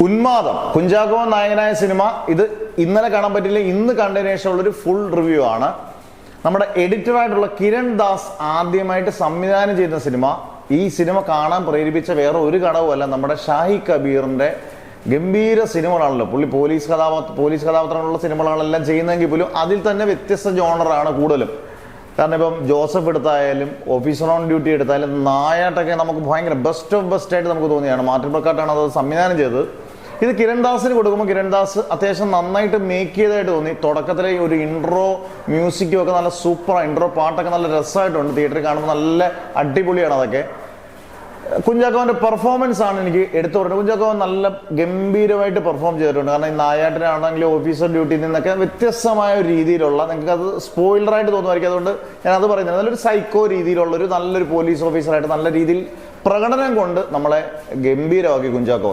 ഉന്മാദം കുഞ്ചാക്കോ നായകനായ സിനിമ. ഇത് ഇന്നലെ കാണാൻ പറ്റില്ല, ഇന്ന് കണ്ടതിന് ശേഷമുള്ളൊരു ഫുൾ റിവ്യൂ ആണ്. നമ്മുടെ എഡിറ്ററായിട്ടുള്ള കിരൺ ദാസ് ആദ്യമായിട്ട് സംവിധാനം ചെയ്യുന്ന സിനിമ. ഈ സിനിമ കാണാൻ പ്രേരിപ്പിച്ച വേറെ ഒരു ഘടകമല്ല, നമ്മുടെ ഷാഹി കബീറിന്റെ ഗംഭീര സിനിമകളാണല്ലോ. പുള്ളി പോലീസ് കഥാപാത്രങ്ങളുള്ള സിനിമകളെല്ലാം ചെയ്യുന്നെങ്കിൽ പോലും അതിൽ തന്നെ വ്യത്യസ്ത ജോണറാണ് കൂടുതലും. കാരണം ഇപ്പം ജോസഫ് എടുത്തായാലും ഓഫീസർ ഓൺ ഡ്യൂട്ടി എടുത്തായാലും നായാട്ടൊക്കെ നമുക്ക് ഭയങ്കര ബെസ്റ്റ് ഓഫ് ബെസ്റ്റ് ആയിട്ട് നമുക്ക് തോന്നിയാണ്. മാർട്ടിൻ പ്രക്കാട്ടാണ് അത് സംവിധാനം ചെയ്തത്. ഇത് കിരൺ ദാസിന് കൊടുക്കുമ്പോൾ കിരൺ ദാസ് അത്യാവശ്യം നന്നായിട്ട് മേക്ക് ചെയ്തതായിട്ട് തോന്നി. തുടക്കത്തിലെ ഒരു ഇൻട്രോ മ്യൂസിക്കും ഒക്കെ നല്ല സൂപ്പർ, ഇൻട്രോ പാട്ടൊക്കെ നല്ല രസമായിട്ടുണ്ട്. തിയേറ്ററിൽ കാണുമ്പോൾ നല്ല അടിപൊളിയാണ് അതൊക്കെ. കുഞ്ചാക്കോന്റെ പെർഫോമൻസ് ആണ് എനിക്ക് എടുത്തു പറയുന്നത്. കുഞ്ചാക്കോ നല്ല ഗംഭീരമായിട്ട് പെർഫോം ചെയ്തിട്ടുണ്ട്. കാരണം ഈ നായാട്ടിനാണെങ്കിലും ഓഫീസർ ഡ്യൂട്ടിയിൽ നിന്നൊക്കെ വ്യത്യസ്തമായ ഒരു രീതിയിലുള്ള, നിങ്ങൾക്ക് അത് സ്പോയിലറായിട്ട് തോന്നുമായിരിക്കും, അതുകൊണ്ട് ഞാൻ അത് പറയുന്നത്, നല്ലൊരു സൈക്കോ രീതിയിലുള്ള ഒരു നല്ലൊരു പോലീസ് ഓഫീസറായിട്ട് നല്ല രീതിയിൽ പ്രകടനം കൊണ്ട് നമ്മളെ ഗംഭീരമാക്കി കുഞ്ചാക്കോ.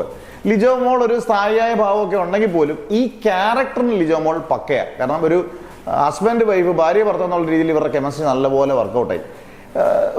ലിജോ മോൾ ഒരു സ്ഥായിയായ ഭാവമൊക്കെ ഉണ്ടെങ്കിൽ പോലും ഈ ക്യാരക്ടറിന് ലിജോ മോൾ പക്കയാണ്. കാരണം ഒരു ഹസ്ബൻഡ് വൈഫ്, ഭാര്യ ഭർത്താവ് എന്നുള്ള രീതിയിൽ ഇവരുടെ കെമിസ്ട്രി നല്ലപോലെ വർക്കൗട്ടായി.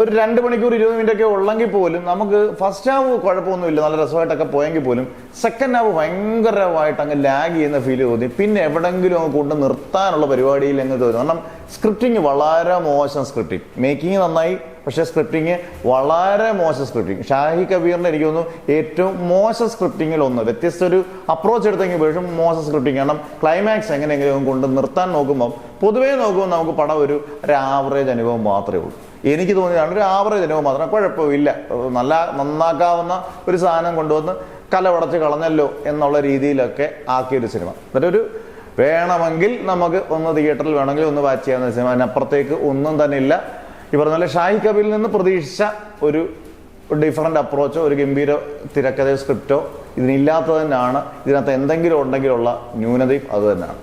ഒരു 2 മണിക്കൂർ 20 മിനിറ്റ് ഒക്കെ ഉള്ളെങ്കിൽ പോലും നമുക്ക് ഫസ്റ്റ് ഹാഫ് കുഴപ്പമൊന്നുമില്ല, നല്ല രസമായിട്ടൊക്കെ പോയെങ്കിൽ പോലും സെക്കൻഡ് ഹാഫ് ഭയങ്കരമായിട്ട് അങ്ങ് ലാഗ് ചെയ്യുന്ന ഫീൽ തോന്നി. പിന്നെ എവിടെങ്കിലും അങ്ങ് കൊണ്ട് നിർത്താനുള്ള പരിപാടിയിൽ അങ്ങ് തോന്നി. കാരണം സ്ക്രിപ്റ്റിങ് വളരെ മോശം സ്ക്രിപ്റ്റിംഗ്. മേക്കിംഗ് നന്നായി, പക്ഷേ സ്ക്രിപ്റ്റിങ് വളരെ മോശം സ്ക്രിപ്റ്റിംഗ്. ഷാഹി കബീറിന്റെ എനിക്ക് തോന്നുന്നു ഏറ്റവും മോശം സ്ക്രിപ്റ്റിങ്ങിൽ ഒന്ന്. വ്യത്യസ്ത ഒരു അപ്രോച്ച് എടുത്തെങ്കിൽ പക്ഷേ മോശം സ്ക്രിപ്റ്റിംഗ്. കാരണം ക്ലൈമാക്സ് എങ്ങനെയെങ്കിലും കൊണ്ട് നിർത്താൻ നോക്കുമ്പോൾ, പൊതുവേ നോക്കുമ്പോൾ നമുക്ക് പടം ഒരു ആവറേജ് അനുഭവം മാത്രമേ ഉള്ളൂ. എനിക്ക് തോന്നിയതാണ് ഒരു ആവറേജ് അനുഭവം മാത്രം, കുഴപ്പമില്ല, നന്നാക്കാവുന്ന ഒരു സാധനം കൊണ്ടുവന്ന് കലവടച്ച് കളഞ്ഞല്ലോ എന്നുള്ള രീതിയിലൊക്കെ ആക്കിയൊരു സിനിമ. എന്നിട്ടൊരു വേണമെങ്കിൽ നമുക്ക് ഒന്ന് തിയേറ്ററിൽ വേണമെങ്കിൽ ഒന്ന് വാച്ച് ചെയ്യാവുന്ന സിനിമ. അതിനപ്പുറത്തേക്ക് ഒന്നും തന്നെ ഇല്ല. ഈ പറഞ്ഞ പോലെ ഷാഹി കബീറിൽ നിന്ന് പ്രതീക്ഷിച്ച ഒരു ഡിഫറൻറ്റ് അപ്രോച്ചോ ഒരു ഗംഭീര തിരക്കഥയോ സ്ക്രിപ്റ്റോ ഇതിനില്ലാത്തത് തന്നെയാണ്. ഇതിനകത്ത് എന്തെങ്കിലും ഉണ്ടെങ്കിലുള്ള ന്യൂനതയും അത് തന്നെയാണ്.